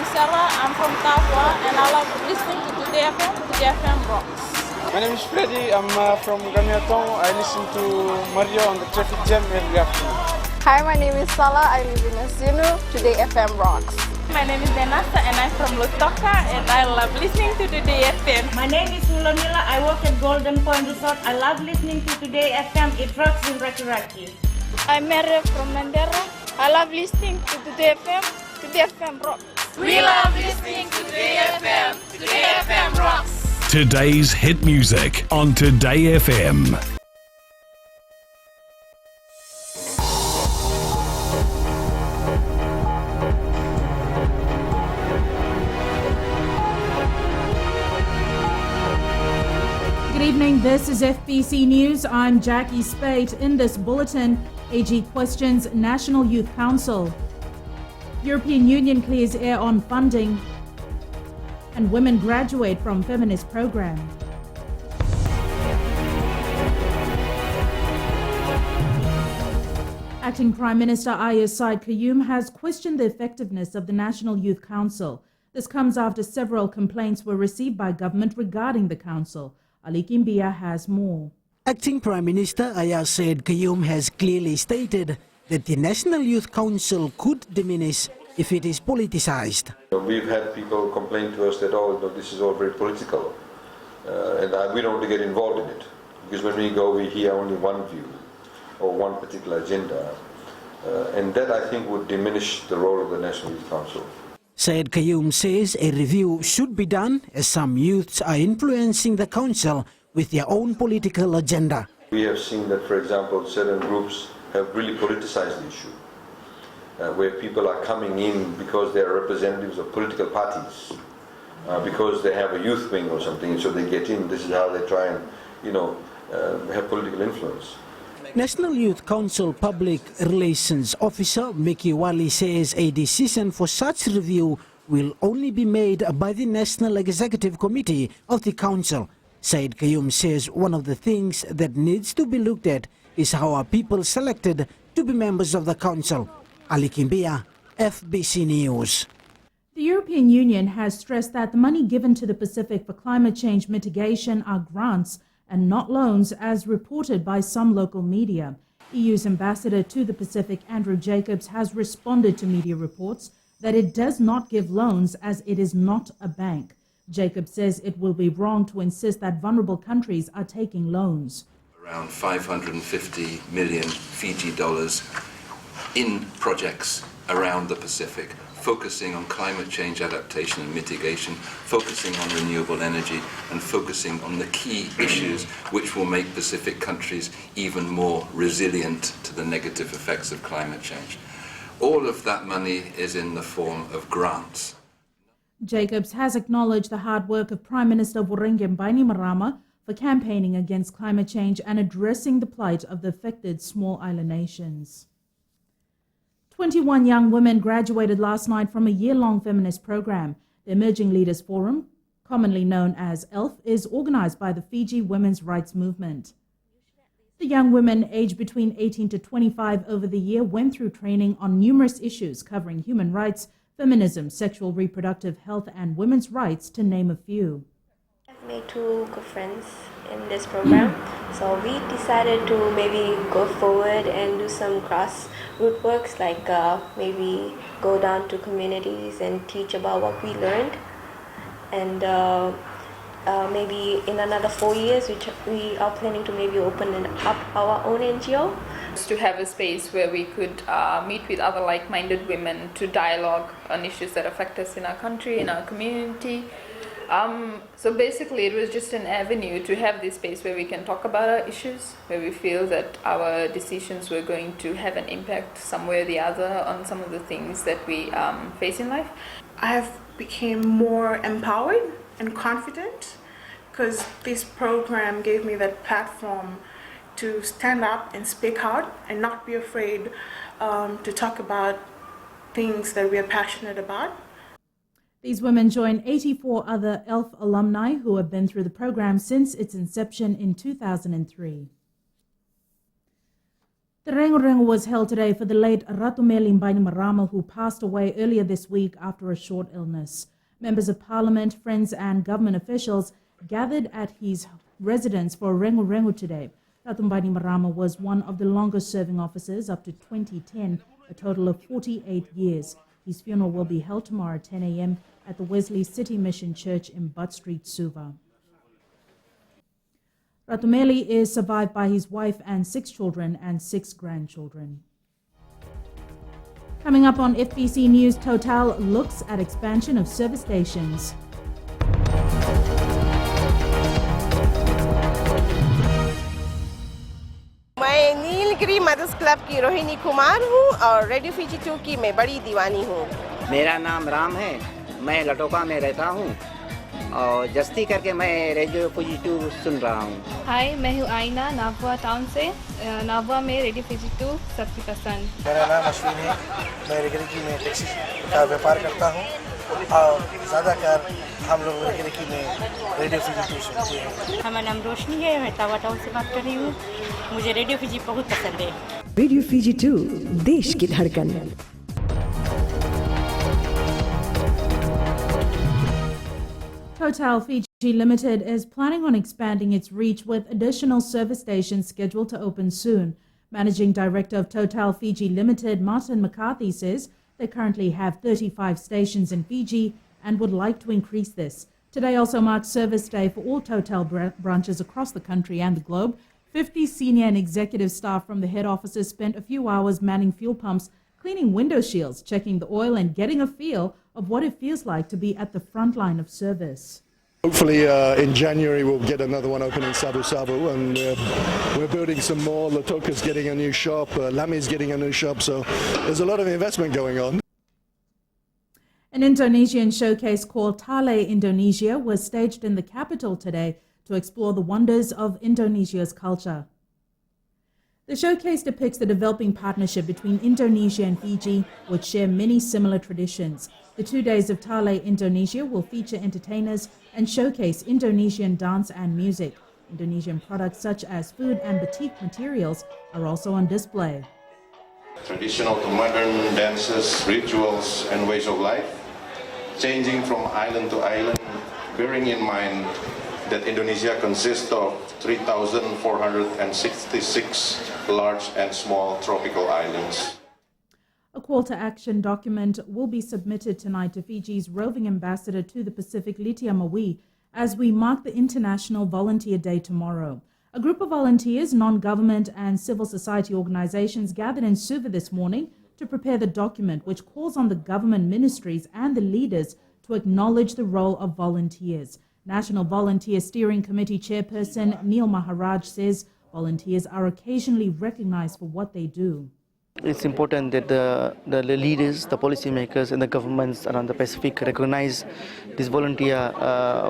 I'm Sarah, I'm from Tafwa, and I love listening to Today FM. Today FM rocks. My name is Freddy, I'm from Gamiatong. I listen to Mario on the traffic jam every afternoon. Hi, my name is Salah, I live in Asinu. Today FM rocks. My name is Denasa and I'm from Lutoka and I love listening to Today FM. My name is Mulamila, I work at Golden Point Resort. I love listening to Today FM, it rocks in Raki Raki. I'm Mary from Mandera. I love listening to Today FM. Today FM rocks. We love listening to Today FM. Today FM rocks. Today's hit music on Today FM. Good evening, this is FBC News. I'm Jackie Spate. In this bulletin, AG questions National Youth Council. European Union clears air on funding. And women graduate from feminist program. Acting Prime Minister Ayaz Said Qayyum has questioned the effectiveness of the National Youth Council. This comes after several complaints were received by government regarding the council. Ali Kimbia has more. Acting Prime Minister Ayaz Said Qayyum has clearly stated that the National Youth Council could diminish if it is politicized. We've had people complain to us that, this is all very political, and we don't want to get involved in it, because when we go, we hear only one view or one particular agenda, and that I think would diminish the role of the National Youth Council. Said Qayyum says a review should be done as some youths are influencing the council with their own political agenda. We have seen that, for example, certain groups have really politicized the issue, where people are coming in because they are representatives of political parties, because they have a youth wing or something, so they get in. This is how they try and, have political influence. National Youth Council Public Relations Officer Mickey Wali says a decision for such review will only be made by the National Executive Committee of the Council. Said Qayyum says one of the things that needs to be looked at is how are people selected to be members of the Council. Ali Kimbia, FBC News. The European Union has stressed that the money given to the Pacific for climate change mitigation are grants and not loans, as reported by some local media. EU's ambassador to the Pacific, Andrew Jacobs, has responded to media reports that it does not give loans as it is not a bank. Jacobs says it will be wrong to insist that vulnerable countries are taking loans. Around 550 million Fiji dollars in projects around the Pacific, focusing on climate change adaptation and mitigation, focusing on renewable energy, and focusing on the key issues which will make Pacific countries even more resilient to the negative effects of climate change. All of that money is in the form of grants. Jacobs has acknowledged the hard work of Prime Minister Voreqe Bainimarama for campaigning against climate change and addressing the plight of the affected small island nations. 21 young women graduated last night from a year-long feminist program. The Emerging Leaders Forum, commonly known as ELF, is organized by the Fiji women's rights movement. The young women aged between 18 to 25 over the year went through training on numerous issues covering human rights, feminism, sexual reproductive health, and women's rights, to name a few. I've made 2 good friends in this program, so we decided to maybe go forward and do some grassroots works, like maybe go down to communities and teach about what we learned, and maybe in another 4 years we are planning to maybe open up our own NGO. To have a space where we could meet with other like-minded women to dialogue on issues that affect us in our country, in our community. So basically it was just an avenue to have this space where we can talk about our issues, where we feel that our decisions were going to have an impact some way or the other on some of the things that we face in life. I have become more empowered and confident because this program gave me that platform to stand up and speak out and not be afraid to talk about things that we are passionate about. These women join 84 other ELF alumni who have been through the program since its inception in 2003. The Rengo was held today for the late Ratimal Bainimarama, who passed away earlier this week after a short illness. Members of Parliament, friends and government officials gathered at his residence for Rengo today. Ratimal Bainimarama was one of the longest-serving officers up to 2010, a total of 48 years. His funeral will be held tomorrow at 10 a.m. at the Wesley City Mission Church in Butt Street, Suva. Ratumeli is survived by his wife and 6 children and 6 grandchildren. Coming up on FBC News, Total looks at expansion of service stations. मैं Nilgiri mother's club की रोहिणी कुमार हूँ और radio Fiji 2 की मैं बड़ी दीवानी हूँ। मेरा नाम राम है, मैं लटोका में रहता हूँ और जस्ती करके मैं रेडियो फीजी 2 सुन रहा हूँ। हाय, मैं हूँ आइना नाभवा टाउन से। नाभवा में रेडियो फीजी 2 सबकी पसंद। मेरा नाम अश्विन है, मैं रेगरेकी में टैक्सी का व्यापार करता हूँ और ज़्यादातर हम लोग रेगरेकी में रेडियो फीजी 2 सुनते हैं। हमारा नाम रोशनी है, मैं तावा टाउन से बात कर रही हूँ। मुझे रेडियो फीजी बहुत पसंद है। रेडियो फीजी 2 देश की धड़कन। Total Fiji Limited is planning on expanding its reach with additional service stations scheduled to open soon. Managing Director of Total Fiji Limited, Martin McCarthy, says they currently have 35 stations in Fiji and would like to increase this. Today also marks Service Day for all Total branches across the country and the globe. 50 senior and executive staff from the head offices spent a few hours manning fuel pumps, cleaning window shields, checking the oil and getting a feel of what it feels like to be at the front line of service. Hopefully in January we'll get another one open in Sabu Sabu, and we're building some more. Latoka's getting a new shop, Lami's getting a new shop, so there's a lot of investment going on. An Indonesian showcase called Tale Indonesia was staged in the capital today to explore the wonders of Indonesia's culture. The showcase depicts the developing partnership between Indonesia and Fiji, which share many similar traditions. The 2 days of Tale Indonesia will feature entertainers and showcase Indonesian dance and music. Indonesian products such as food and batik materials are also on display. Traditional to modern dances, rituals, and ways of life, changing from island to island, bearing in mind that Indonesia consists of 3,466 large and small tropical islands. A call to action document will be submitted tonight to Fiji's roving ambassador to the Pacific, Litia Maui, as we mark the International Volunteer Day tomorrow. A group of volunteers, non-government and civil society organizations gathered in Suva this morning to prepare the document, which calls on the government ministries and the leaders to acknowledge the role of volunteers. National Volunteer Steering Committee Chairperson Neil Maharaj says volunteers are occasionally recognized for what they do. It's important that the leaders, the policymakers and the governments around the Pacific recognize these volunteer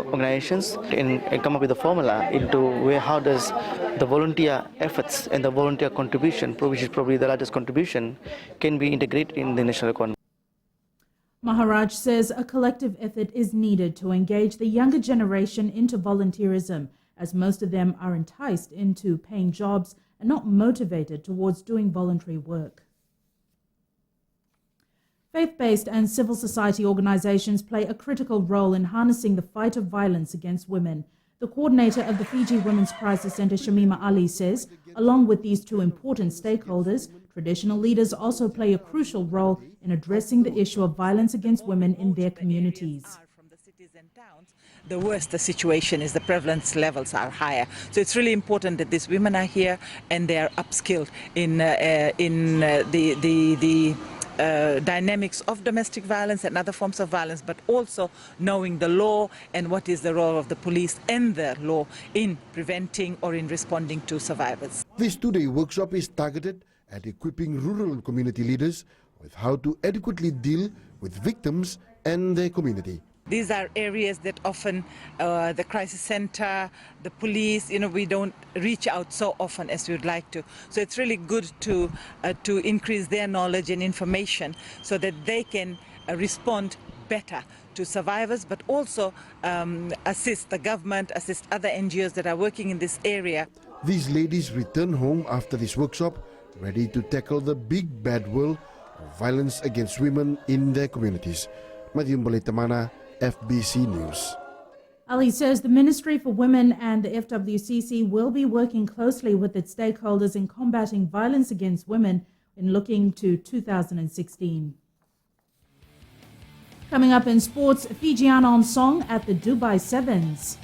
organizations and come up with a formula into how does the volunteer efforts and the volunteer contribution, which is probably the largest contribution, can be integrated in the national economy. Maharaj says a collective effort is needed to engage the younger generation into volunteerism, as most of them are enticed into paying jobs and not motivated towards doing voluntary work. Faith-based and civil society organizations play a critical role in harnessing the fight of violence against women. The coordinator of the Fiji Women's Crisis Center, Shamima Ali, says, along with these two important stakeholders, traditional leaders also play a crucial role in addressing the issue of violence against women in their communities. The worse the situation is, the prevalence levels are higher. So it's really important that these women are here and they are upskilled in the dynamics of domestic violence and other forms of violence, but also knowing the law and what is the role of the police and the law in preventing or in responding to survivors. This two-day workshop is targeted at equipping rural community leaders with how to adequately deal with victims and their community. These are areas that often the crisis center, the police, we don't reach out so often as we would like to. So it's really good to increase their knowledge and information so that they can respond better to survivors, but also assist the government, assist other NGOs that are working in this area. These ladies return home after this workshop ready to tackle the big bad world of violence against women in their communities. Madiun Balitamana, FBC News. Ali says the Ministry for Women and the FWCC will be working closely with its stakeholders in combating violence against women in looking to 2016. Coming up in sports, Fijiana on song at the Dubai Sevens.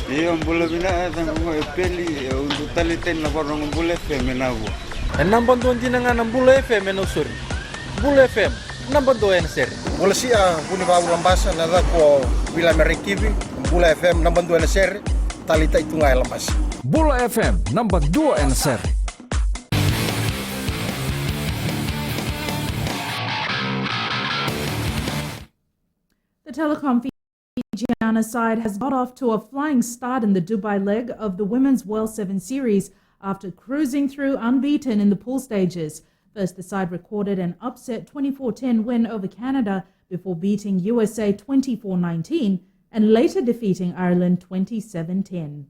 Iyo mbula bina tangu peli untuk taliten na porong mbula FM na bu. Enam bantuan jinangan mbula FM na usur. Mbula FM enam bantuan ser. Mbula sia buni ba ulambasa na da ko bila merikibi mbula FM enam bantuan ser talita itu ngai lambas. Mbula FM enam bantuan ser. The telecom Fijiana side has got off to a flying start in the Dubai leg of the Women's World 7 Series after cruising through unbeaten in the pool stages. First, the side recorded an upset 24-10 win over Canada before beating USA 24-19 and later defeating Ireland 27-10.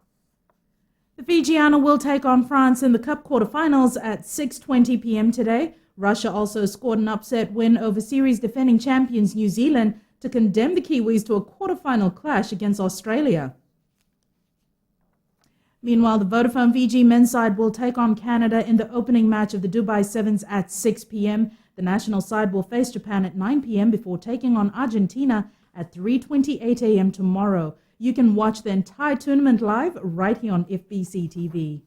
The Fijiana will take on France in the Cup quarterfinals at 6:20 p.m. today. Russia also scored an upset win over series defending champions New Zealand to condemn the Kiwis to a quarterfinal clash against Australia. Meanwhile, the Vodafone Fiji men's side will take on Canada in the opening match of the Dubai Sevens at 6 p.m. The national side will face Japan at 9 p.m. before taking on Argentina at 3:28 a.m. tomorrow. You can watch the entire tournament live right here on FBC TV.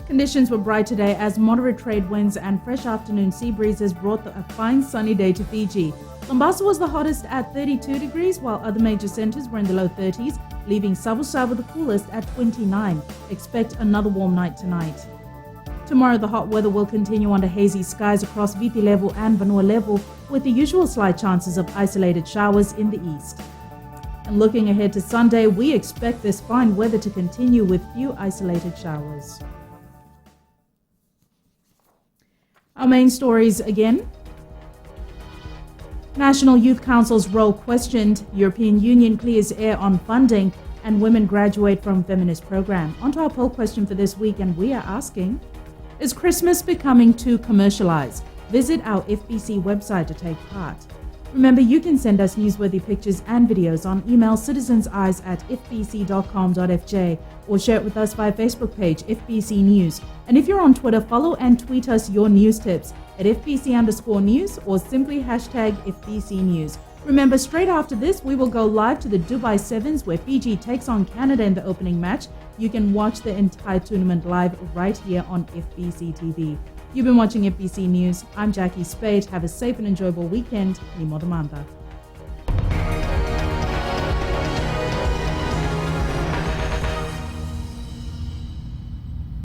Conditions were bright today as moderate trade winds and fresh afternoon sea breezes brought a fine sunny day to Fiji. Mombasa was the hottest at 32 degrees, while other major centres were in the low 30s, leaving Savu the coolest at 29. Expect another warm night tonight. Tomorrow, the hot weather will continue under hazy skies across Viti level and Vanua level, with the usual slight chances of isolated showers in the east. And looking ahead to Sunday, we expect this fine weather to continue with few isolated showers. Our main stories again. National Youth Council's role questioned, European Union clears air on funding, and women graduate from feminist program. Onto our poll question for this week, and we are asking, is Christmas becoming too commercialized? Visit our FBC website to take part. Remember, you can send us newsworthy pictures and videos on email citizenseyes@fbc.com.fj or share it with us via Facebook page FBC News. And if you're on Twitter, follow and tweet us your news tips at FBC_news or simply hashtag FBC News. Remember, straight after this, we will go live to the Dubai Sevens where Fiji takes on Canada in the opening match. You can watch the entire tournament live right here on FBC TV. You've been watching FBC News. I'm Jackie Spade. Have a safe and enjoyable weekend. Ni Modamanda.